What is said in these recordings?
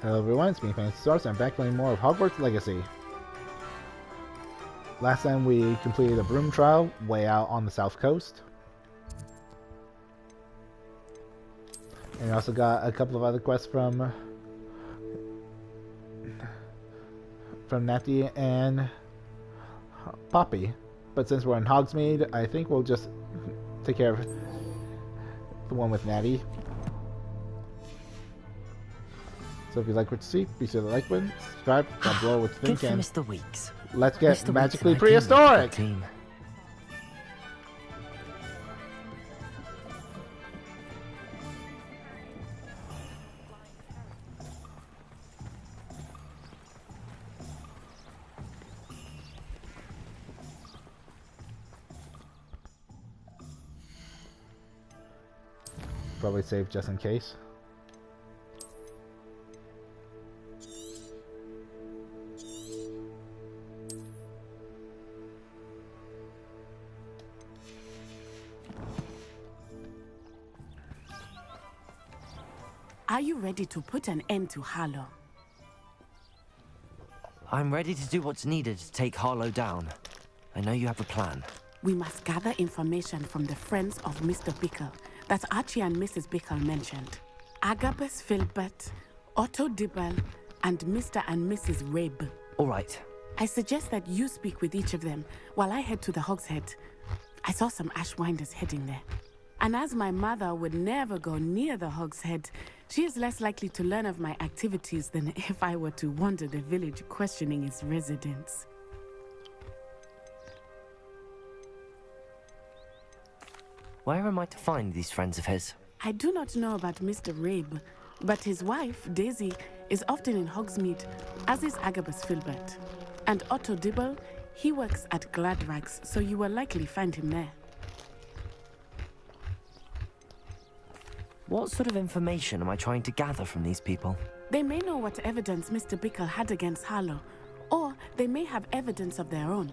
Hello everyone, it's me, Fantasysaurus, and I'm back playing more of Hogwarts Legacy. Last time we completed a broom trial way out on the south coast. And we also got a couple of other quests from Natty and Poppy. But since we're in Hogsmeade, I think we'll just take care of the one with Natty. So if you like what you see, be sure to like button, subscribe, down below what you think, Good for and Mr. Weeks. let's get Mr. magically Weeks and I do prehistoric! make a team. Probably save just in case. Are you ready to put an end to Harlow? I'm ready to do what's needed to take Harlow down. I know you have a plan. We must gather information from the friends of Mr. Bickle that Archie and Mrs. Bickle mentioned. Agabus Filbert, Otto Dibble, and Mr. and Mrs. Rabe. All right. I suggest that you speak with each of them while I head to the Hogshead. I saw some Ashwinders heading there. And as my mother would never go near the Hogshead, she is less likely to learn of my activities than if I were to wander the village questioning its residents. Where am I to find these friends of his? I do not know about Mr. Rabe, but his wife, Daisy, is often in Hogsmeade, as is Agabus Filbert. And Otto Dibble, he works at Gladrags, so you will likely find him there. What sort of information am I trying to gather from these people? They may know what evidence Mr. Bickle had against Harlow, or they may have evidence of their own.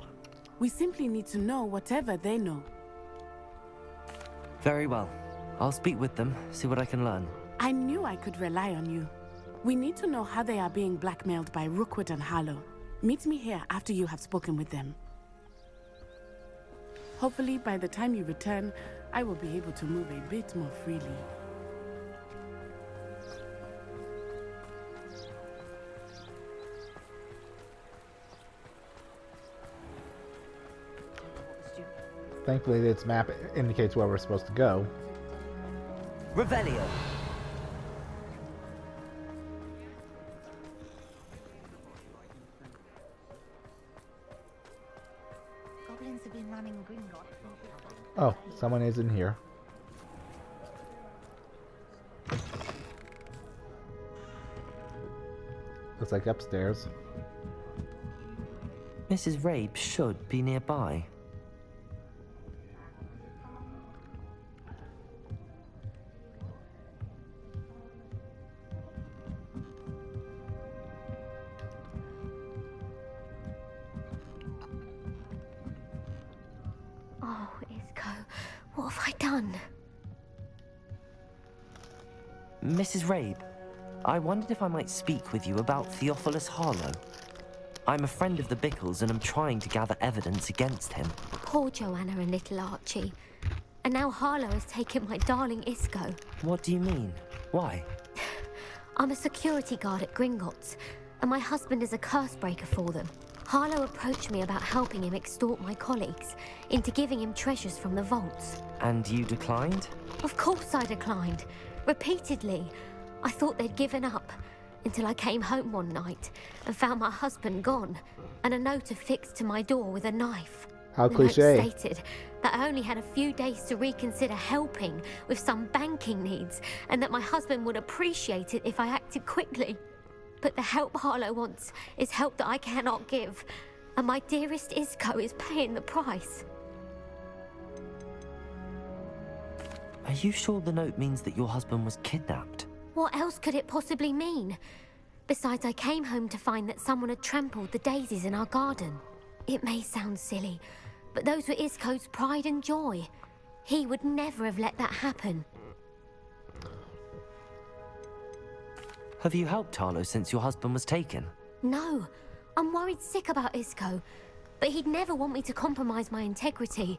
We simply need to know whatever they know. Very well. I'll speak with them, see what I can learn. I knew I could rely on you. We need to know how they are being blackmailed by Rookwood and Harlow. Meet me here after you have spoken with them. Hopefully, by the time you return, I will be able to move a bit more freely. Thankfully, this map indicates where we're supposed to go. Revelio! Goblins have been running Gringotts. Oh, someone is in here. Looks like upstairs. Mrs. Rabe should be nearby. Oh, Isco, what have I done? Mrs. Rabe, I wondered if I might speak with you about Theophilus Harlow. I'm a friend of the Bickles and I'm trying to gather evidence against him. Poor Joanna and little Archie. And now Harlow has taken my darling Isco. What do you mean? Why? I'm a security guard at Gringotts, and my husband is a curse breaker for them. Harlow approached me about helping him extort my colleagues into giving him treasures from the vaults. And you declined? Of course I declined. Repeatedly. I thought they'd given up, until I came home one night and found my husband gone, and a note affixed to my door with a knife. How The cliche. note stated that I only had a few days to reconsider helping with some banking needs, and that my husband would appreciate it if I acted quickly. But the help Harlow wants is help that I cannot give, and my dearest Isco is paying the price. Are you sure the note means that your husband was kidnapped? What else could it possibly mean? Besides, I came home to find that someone had trampled the daisies in our garden. It may sound silly, but those were Isco's pride and joy. He would never have let that happen. Have you helped Harlow since your husband was taken? No, I'm worried sick about Isco, but he'd never want me to compromise my integrity.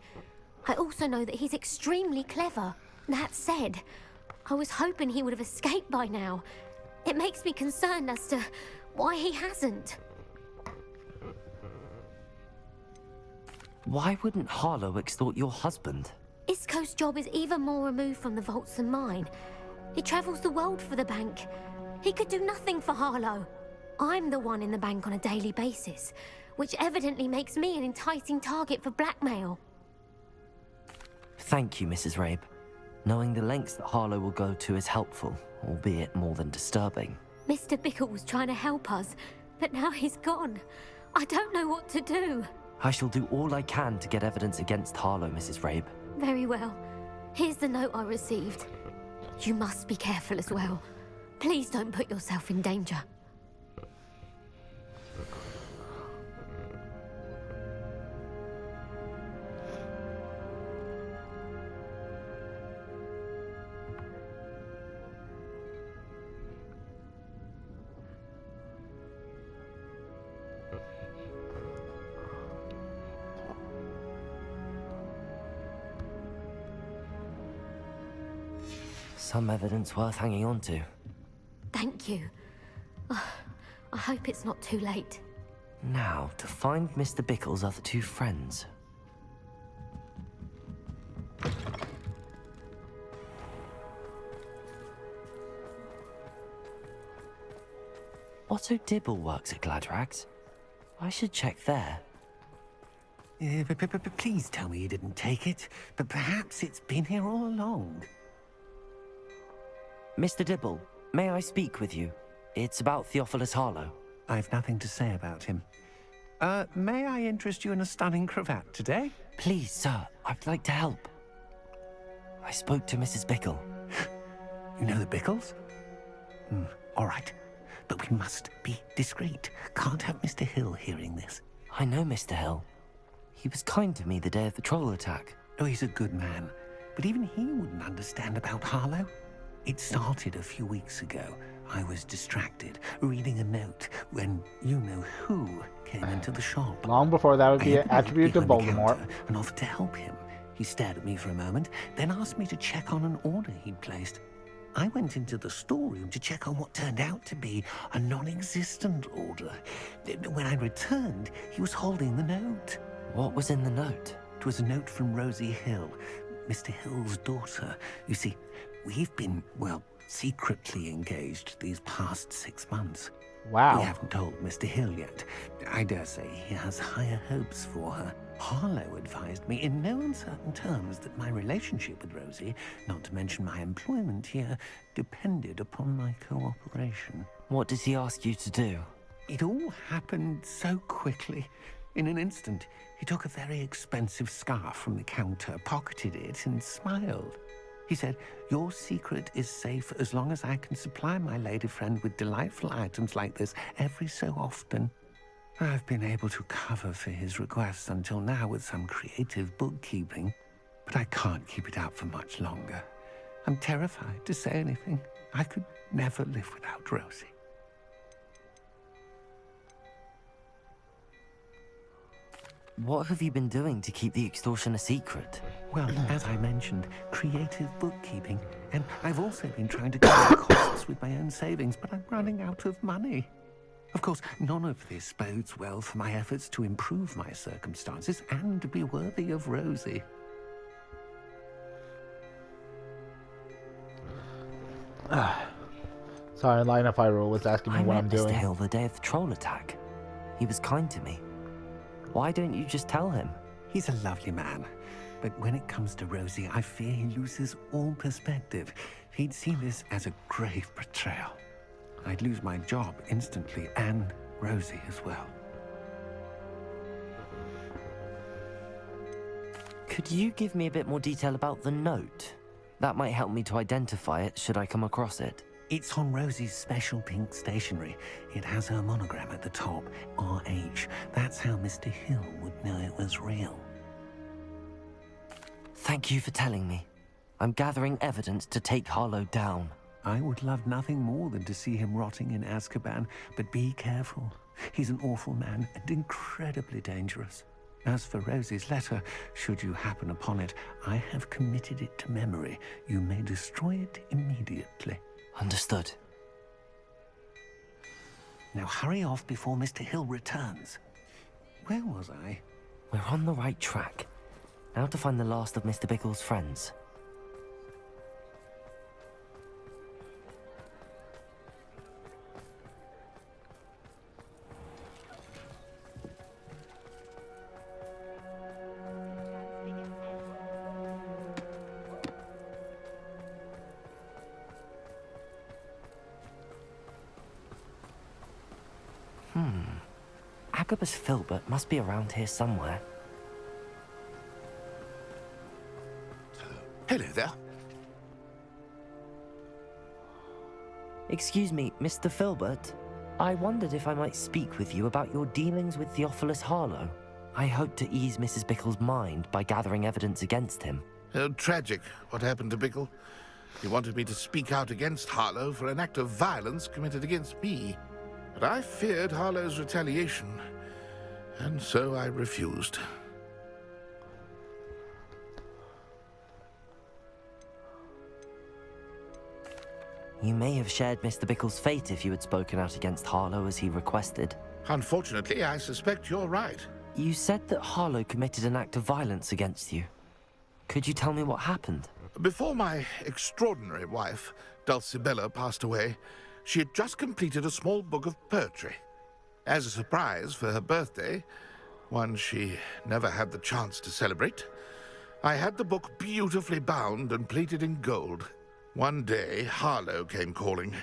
I also know that he's extremely clever. That said, I was hoping he would have escaped by now. It makes me concerned as to why he hasn't. Why wouldn't Harlow extort your husband? Isco's job is even more removed from the vaults than mine. He travels the world for the bank. He could do nothing for Harlow. I'm the one in the bank on a daily basis, which evidently makes me an enticing target for blackmail. Thank you, Mrs. Rabe. Knowing the lengths that Harlow will go to is helpful, albeit more than disturbing. Mr. Bickle was trying to help us, but now he's gone. I don't know what to do. I shall do all I can to get evidence against Harlow, Mrs. Rabe. Very well. Here's the note I received. You must be careful as well. Please don't put yourself in danger. Some evidence worth hanging on to. Thank you. I hope it's not too late. Now, to find Mr. Bickle's other two friends. Otto Dibble works at Gladrags. I should check there. Please tell me you didn't take it, but perhaps it's been here all along. Mr. Dibble, may I speak with you? It's about Theophilus Harlow. I've nothing to say about him. May I interest you in a stunning cravat today? Please, sir, I'd like to help. I spoke to Mrs. Bickle. You know the Bickles? All right, but we must be discreet. Can't have Mr. Hill hearing this. I know Mr. Hill. He was kind to me the day of the troll attack. Oh, he's a good man, but even he wouldn't understand about Harlow. It started a few weeks ago. I was distracted, reading a note, when you-know-who came into the shop. Long before that would be I an attribute to opened the Voldemort. counter and offered to help him. He stared at me for a moment, then asked me to check on an order he'd placed. I went into the storeroom to check on what turned out to be a non-existent order. When I returned, he was holding the note. What was in the note? It was a note from Rosie Hill, Mr. Hill's daughter. You see, we've been, well, secretly engaged these past 6 months. Wow. We haven't told Mr. Hill yet. I dare say he has higher hopes for her. Harlow advised me in no uncertain terms that my relationship with Rosie, not to mention my employment here, depended upon my cooperation. What did he ask you to do? It all happened so quickly. In an instant, he took a very expensive scarf from the counter, pocketed it, and smiled. He said, "Your secret is safe as long as I can supply my lady friend with delightful items like this every so often." I've been able to cover for his requests until now with some creative bookkeeping, but I can't keep it up for much longer. I'm terrified to say anything. I could never live without Rosie. What have you been doing to keep the extortion a secret? Well, as I mentioned, creative bookkeeping. And I've also been trying to cover costs with my own savings, but I'm running out of money. Of course, none of this bodes well for my efforts to improve my circumstances and to be worthy of Rosie. Sorry, Line of Hyrule was asking me I what met I'm Mr. doing. Hill the day of the troll attack. He was kind to me. Why don't you just tell him? He's a lovely man, but when it comes to Rosie, I fear he loses all perspective. He'd see this as a grave betrayal. I'd lose my job instantly, and Rosie as well. Could you give me a bit more detail about the note? That might help me to identify it should I come across it. It's on Rosie's special pink stationery. It has her monogram at the top, RH. That's how Mr. Hill would know it was real. Thank you for telling me. I'm gathering evidence to take Harlow down. I would love nothing more than to see him rotting in Azkaban, but be careful. He's an awful man and incredibly dangerous. As for Rosie's letter, should you happen upon it, I have committed it to memory. You may destroy it immediately. Understood. Now hurry off before Mr. Hill returns. Where was I? We're on the right track. Now to find the last of Mr. Bickle's friends. Agabus Filbert must be around here somewhere. Hello there. Excuse me, Mr. Filbert. I wondered if I might speak with you about your dealings with Theophilus Harlow. I hope to ease Mrs. Bickle's mind by gathering evidence against him. Tragic, what happened to Bickle. He wanted me to speak out against Harlow for an act of violence committed against me. But I feared Harlow's retaliation, and so I refused. You may have shared Mr. Bickle's fate if you had spoken out against Harlow as he requested. Unfortunately, I suspect you're right. You said that Harlow committed an act of violence against you. Could you tell me what happened? Before my extraordinary wife, Dulcibella, passed away, she had just completed a small book of poetry. As a surprise for her birthday, one she never had the chance to celebrate, I had the book beautifully bound and plated in gold. One day, Harlow came calling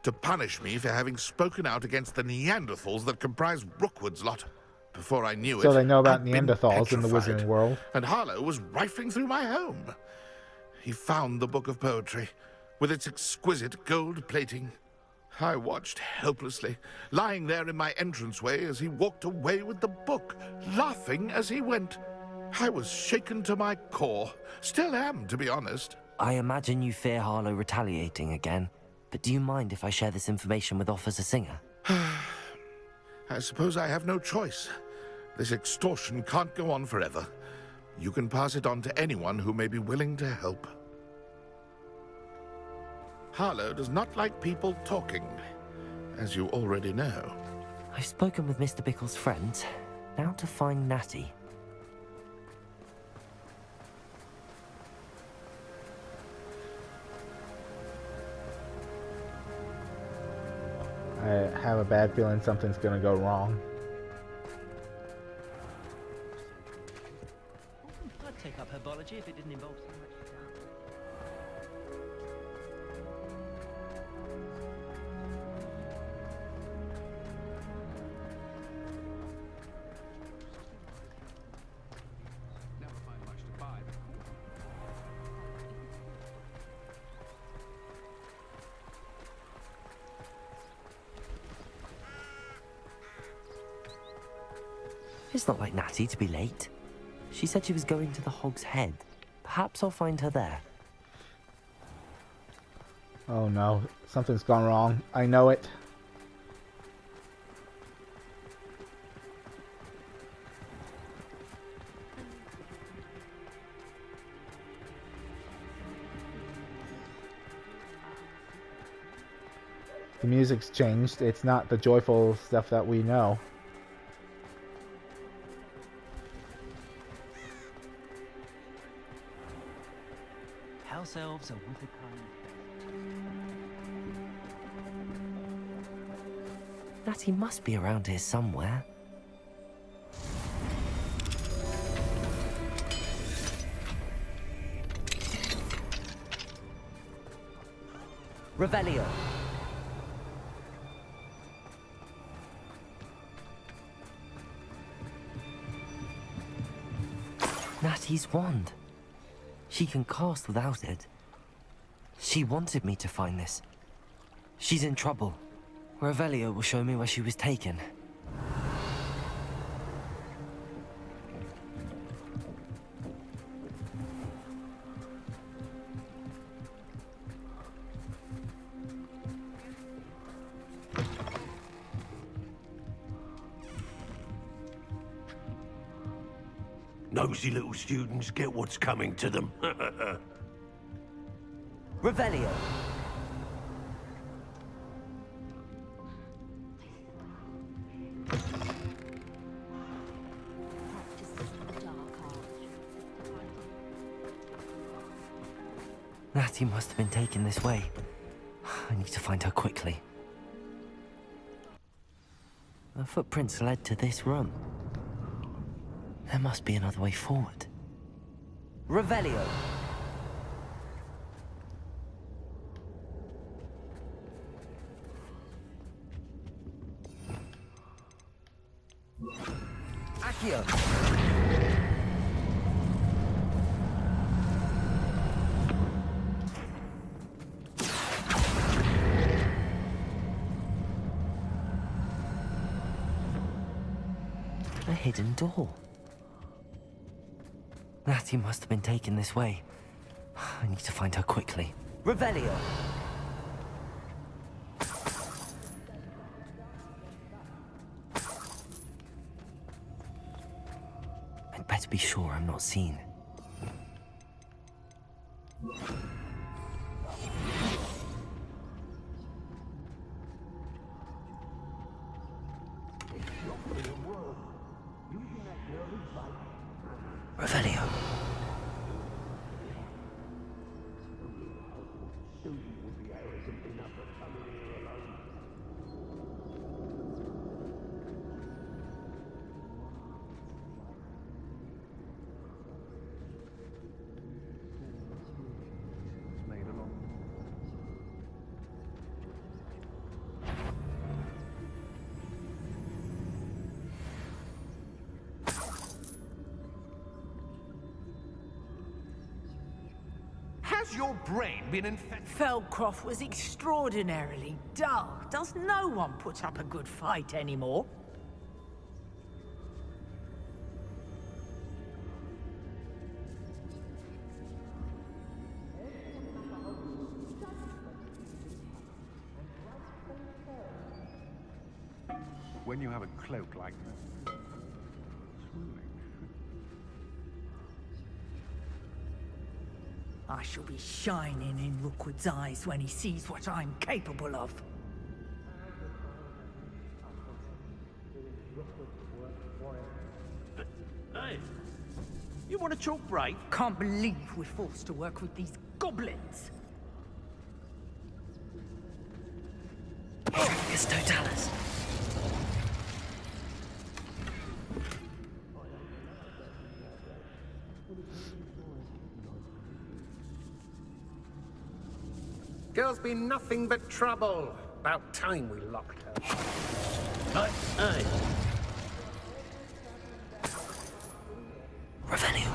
to punish me for having spoken out against the Neanderthals that comprise Rookwood's lot. Before I knew it, So they know about I'd been Neanderthals in the petrified, Wizarding world. and Harlow was rifling through my home. He found the book of poetry with its exquisite gold plating. I watched helplessly, lying there in my entranceway as he walked away with the book, laughing as he went. I was shaken to my core. Still am, to be honest. I imagine you fear Harlow retaliating again, but do you mind if I share this information with Officer Singer? I suppose I have no choice. This extortion can't go on forever. You can pass it on to anyone who may be willing to help. Harlow does not like people talking, as you already know. I've spoken with Mr. Bickle's friends. Now to find Natty. I have a bad feeling something's gonna go wrong. I'd take up herbology if it didn't involve so much stuff. Never find much to buy, but It's not like Natty to be late. She said she was going to the Hog's Head. Perhaps I'll find her there. Oh no, something's gone wrong. I know it. The music's changed. It's not the joyful stuff that we know. House elves are wicked kind. Natty must be around here somewhere. Revelio. Natty's wand. She can cast without it. She wanted me to find this. She's in trouble. Revelio will show me where she was taken. Nosy little students get what's coming to them. Revelio. Natty must have been taken this way. I need to find her quickly. The footprints led to this room. There must be another way forward. Revelio. Accio. A hidden door. Natty must have been taken this way. I need to find her quickly. Revelio. I'd better be sure I'm not seen. Revelio. Has your brain been infected? Feldcroft was extraordinarily dull. Does no one put up a good fight anymore? When you have a cloak like that. I shall be shining in Rookwood's eyes when he sees what I'm capable of. Hey, you want to talk brave? Can't believe we're forced to work with these goblins. It's Totalis. Girl's been nothing but trouble. About time we locked her. Hey. Revelio.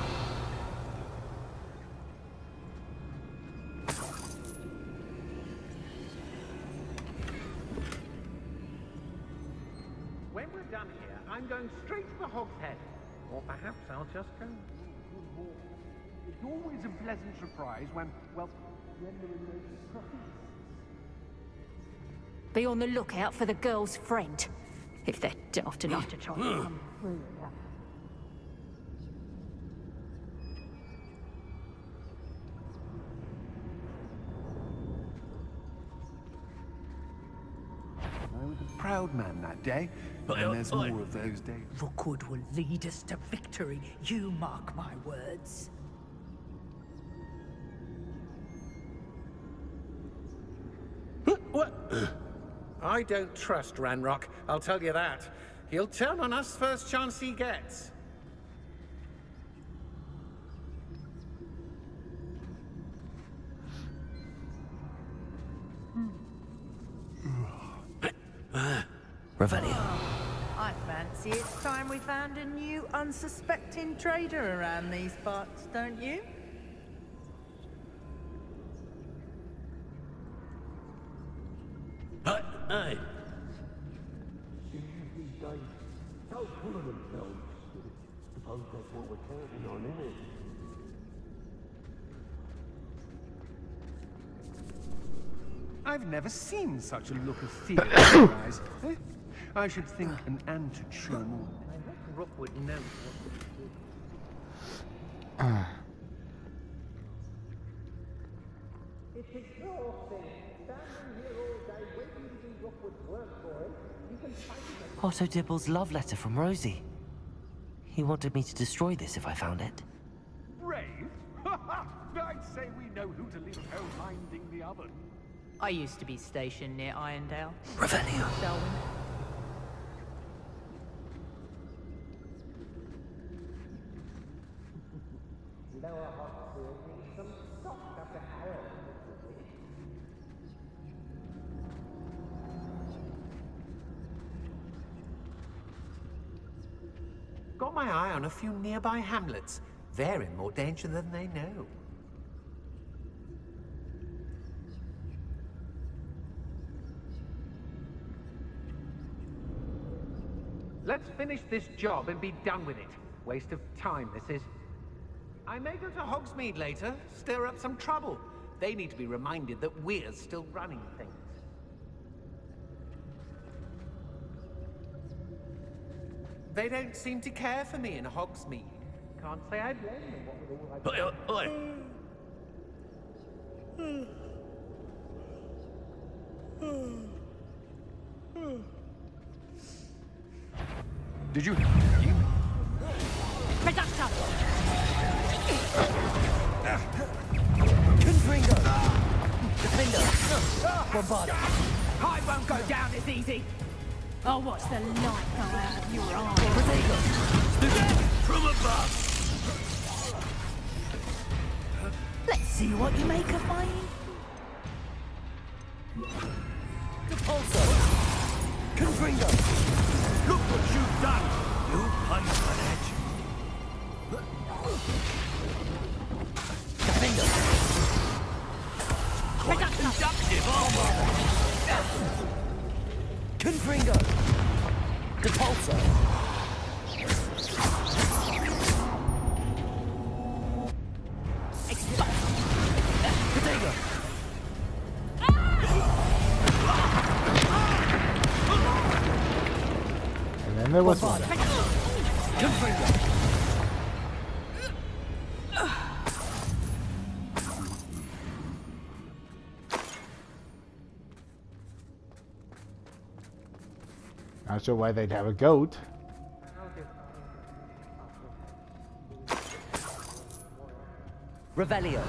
When we're done here, I'm going straight to the Hog's Head. Or perhaps I'll just go. It's always a pleasant surprise when, well, Be on the lookout for the girl's friend. If they're daft enough to try and come through. I was a proud man that day, and there's more of those days. Rookwood will lead us to victory. You mark my words. What? I don't trust Ranrock, I'll tell you that. He'll turn on us first chance he gets. Revelio. I fancy it's time we found a new unsuspecting trader around these parts, don't you? Hey. So full of themselves. Suppose that's what we're counting on, isn't it? I've never seen such a look of fear in your eyes. I should think an ant should show more. I hope Rookwood knows what to do. It's exhausting. Standing here all day waiting to do Rockwood's work for him. You can find it. Otto Dibble's love letter from Rosie. He wanted me to destroy this if I found it. Brave? I'd say we know who to leave home minding the oven. I used to be stationed near Irondale. Revelio. Selwyn. Lower Hogwarts needs some stock after Harrow. Got my eye on a few nearby hamlets. They're in more danger than they know. Let's finish this job and be done with it. Waste of time, this is. I may go to Hogsmeade later, stir up some trouble. They need to be reminded that we're still running things. They don't seem to care for me in Hogsmeade. Can't say I blame them. What with all I... Did you... Reductor! Confringo! Defender! Bombarda! I won't go down as easy. I'll watch the light go out of your eyes. Protego! From above! Let's see what you make of my... Repulsor! Confringo! Look what you've done! You punch Defender! Quite inductive armor! Confringo! Repulsor! Protego! And then there was one. Confringo! Not sure why they'd have a goat. Revelio!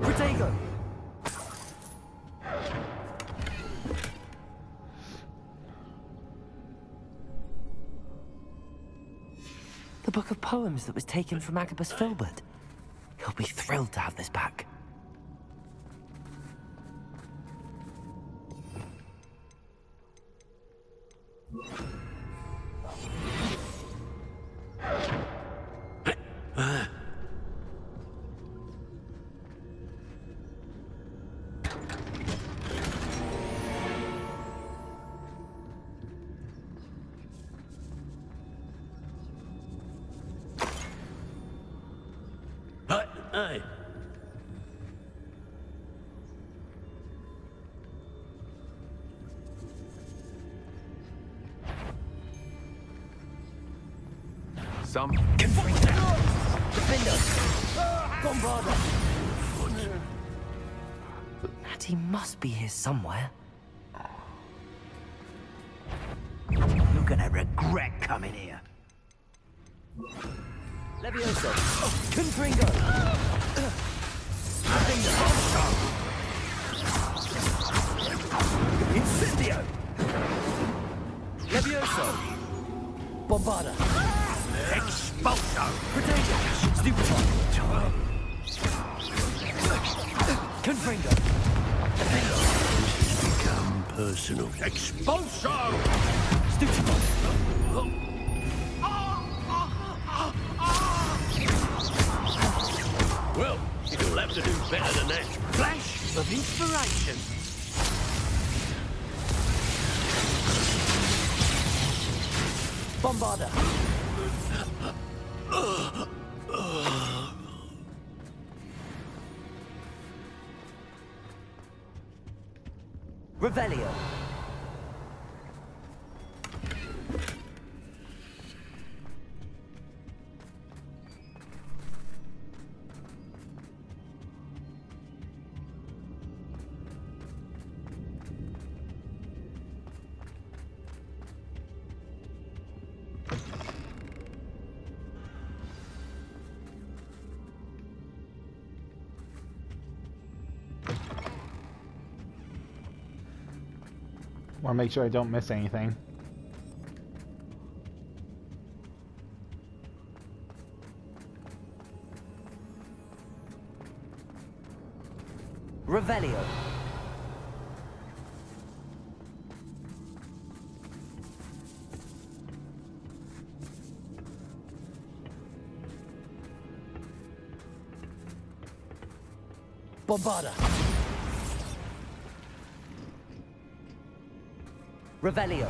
Protego! The book of poems that was taken from Agabus Filbert. He'll be thrilled to have this back. Aye. Some... Defender! Bombarda! Natty must be here somewhere. You're gonna regret coming here. Levioso! Confringo! Incendio! Levioso! Bombarda! Expulso! Protego! Stupefy! Confringo! Become personal. Expulso! Stupefy! Well, you'll have to do better than that. Flash of inspiration. Bombarda! Revelio! Want to make sure I don't miss anything. Revelio. Bombarda. Revelio.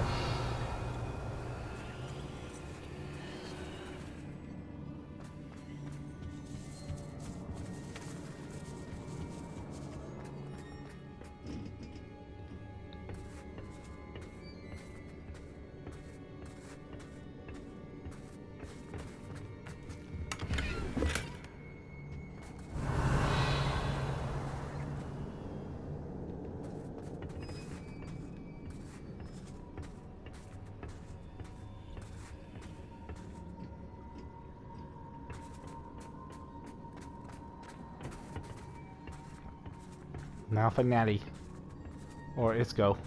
Now for Natty. Or Isco.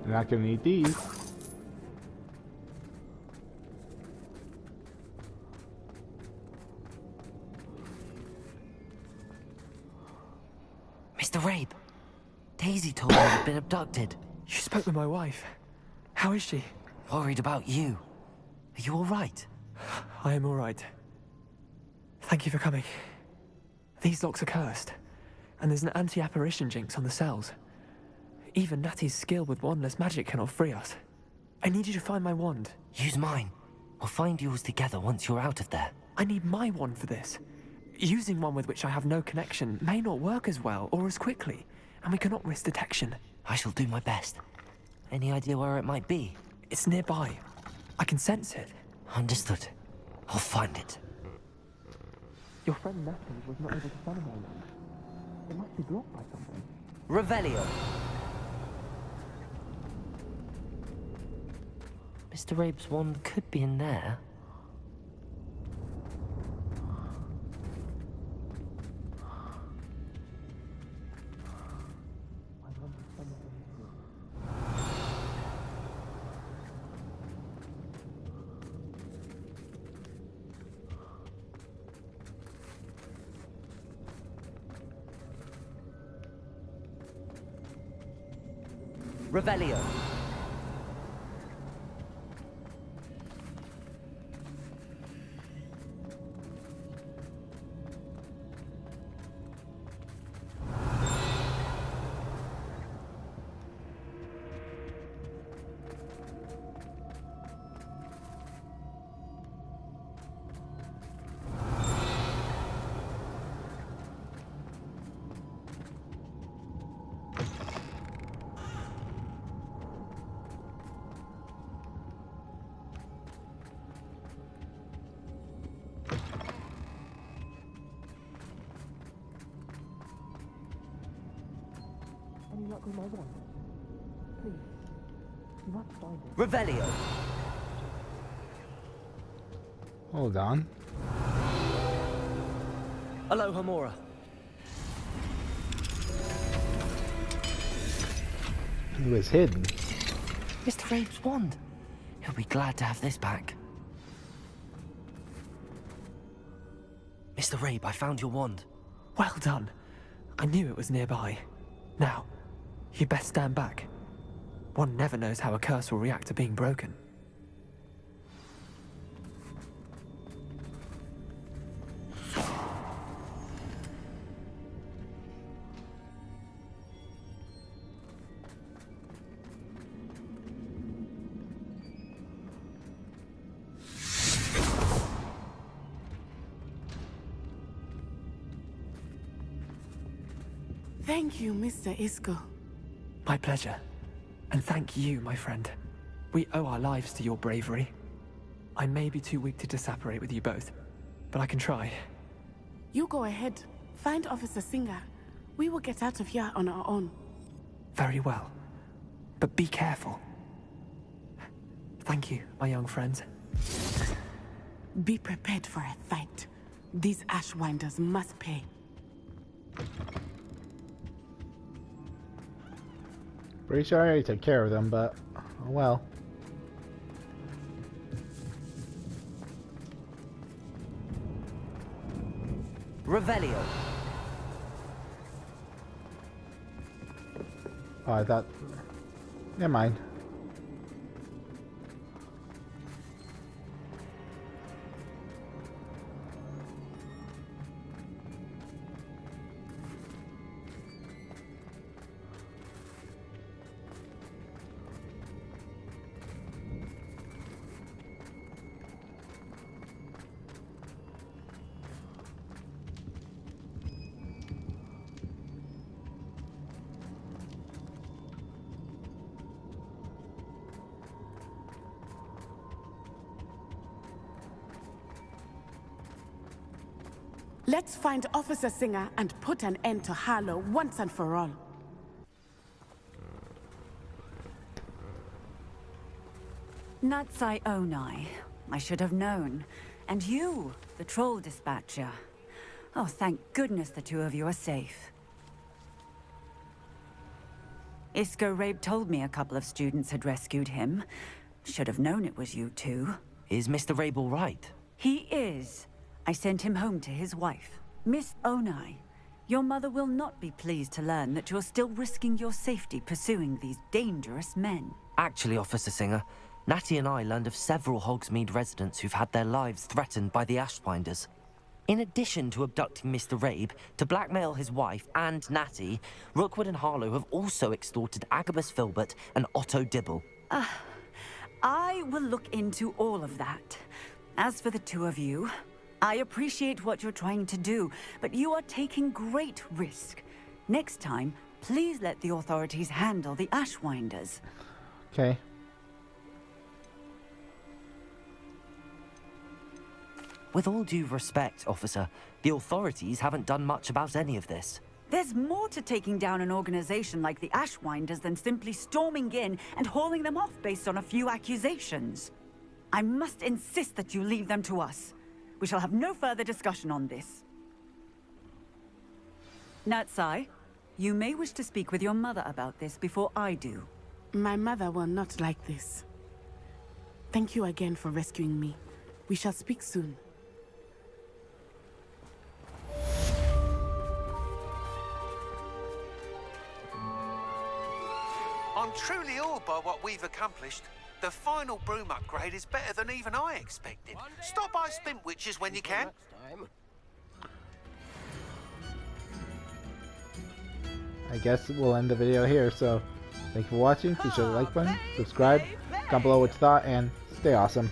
You're not gonna need these. Mr. Rabe, Daisy told me you'd been abducted. You spoke with my wife. How is she? Worried about you. Are you all right? I am all right. Thank you for coming. These locks are cursed, and there's an anti-apparition jinx on the cells. Even Natty's skill with wandless magic cannot free us. I need you to find my wand. Use mine. We'll find yours together once you're out of there. I need my wand for this. Using one with which I have no connection may not work as well or as quickly, and we cannot risk detection. I shall do my best. Any idea where it might be? It's nearby. I can sense it. Understood. I'll find it. Your friend Natty was not able to summon my wand. It must be blocked by something. Revelio. Mr. Rabe's wand could be in there. Revelio. Revelio. Hold on. Aloha Mora. It was hidden. Mr. Rabe's wand. He'll be glad to have this back. Mr. Rabe, I found your wand. Well done. I knew it was nearby. Now, you best stand back. One never knows how a curse will react to being broken. Thank you, Mr. Isco. My pleasure. And thank you, my friend. We owe our lives to your bravery. I may be too weak to disapparate with you both, but I can try. You go ahead. Find Officer Singer. We will get out of here on our own. Very well. But be careful. Thank you, my young friends. Be prepared for a fight. These Ashwinders must pay. Pretty sure I already took care of them, but oh well. Revelio. Oh, I thought... Never mind. Let's find Officer Singer and put an end to Harlow once and for all. Natsai Onai. I should have known. And you, the troll dispatcher. Oh, thank goodness the two of you are safe. Isco Rabe told me a couple of students had rescued him. Should have known it was you two. Is Mr. Rabe all right? He is. I sent him home to his wife. Miss Onai, your mother will not be pleased to learn that you're still risking your safety pursuing these dangerous men. Actually, Officer Singer, Natty and I learned of several Hogsmeade residents who've had their lives threatened by the Ashwinders. In addition to abducting Mr. Rabe, to blackmail his wife and Natty, Rookwood and Harlow have also extorted Agabus Filbert and Otto Dibble. I will look into all of that. As for the two of you, I appreciate what you're trying to do, but you are taking great risk. Next time, please let the authorities handle the Ashwinders. Okay. With all due respect, officer, the authorities haven't done much about any of this. There's more to taking down an organization like the Ashwinders than simply storming in and hauling them off based on a few accusations. I must insist that you leave them to us. We shall have no further discussion on this. Natsai, you may wish to speak with your mother about this before I do. My mother will not like this. Thank you again for rescuing me. We shall speak soon. I'm truly awed by what we've accomplished. The final broom upgrade is better than even I expected. Stop by Spintwitches when you can. I guess we'll end the video here, so thank you for watching. Be sure to like button, subscribe, comment below what you thought, and stay awesome.